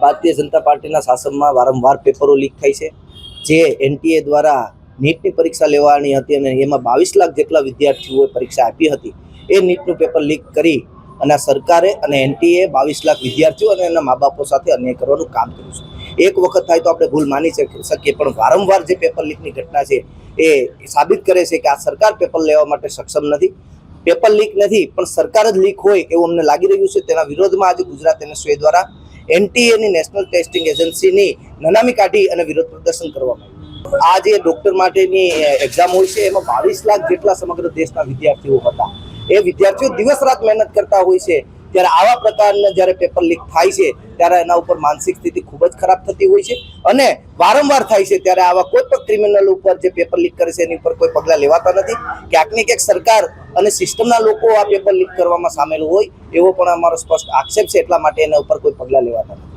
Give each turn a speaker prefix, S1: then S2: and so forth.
S1: ભારતીય જનતા પાર્ટીના શાસનમાં વારંવાર પેપરો લીક થાય છે। જે એનટીએ દ્વારા નીટની પરીક્ષા લેવાની હતી અને એમાં 22 લાખ જેટલા વિદ્યાર્થીઓએ પરીક્ષા આપી હતી। એ નીટનું પેપર લીક કરી અને સરકારે અને એનટીએ 22 લાખ વિદ્યાર્થીઓ અને એના મા બાપો સાથે અન્યાય કરવાનું કામ કર્યું છે। એક વખત થાય તો આપણે ભૂલ માની શકીએ, પણ વારંવાર જે પેપર લીકની ઘટના છે એ સાબિત કરે છે કે આ સરકાર પેપર લેવા માટે સક્ષમ નથી। પેપર લીક નથી પણ સરકાર જ લીક હોય એવું અમને લાગી રહ્યું છે। તેના વિરોધમાં આજે ગુજરાત એનએસયુઆઈ દ્વારા એનટીએની નેશનલ ટેસ્ટિંગ એજન્સીની નનામી કાઢી અને વિરોધ પ્રદર્શન કરવામાં આવ્યું। આ જે ડોક્ટર માટેની એક્ઝામ હોય છે એમાં 22 લાખ જેટલા સમગ્ર દેશના વિદ્યાર્થીઓ હતા। એ વિદ્યાર્થીઓ દિવસ રાત મહેનત કરતા હોય છે, ત્યારે આવા પ્રકારના જ્યારે પેપર લીક થાય છે ત્યારે એના ઉપર માનસિક સ્થિતિ ખૂબ જ ખરાબ થતી હોય છે અને વારંવાર થાય છે। ત્યારે આવા કોઈ પણ ક્રિમિનલ ઉપર જે પેપર લીક કરે છે એની ઉપર કોઈ પગલાં લેવાતા નથી। ક્યાંક ને ક્યાંક સરકાર અને સિસ્ટમના લોકો આ પેપર લીક કરવામાં સામેલ હોય એવો પણ અમારો સ્પષ્ટ આક્ષેપ છે, એટલા માટે એના ઉપર કોઈ પગલાં લેવાતા નથી।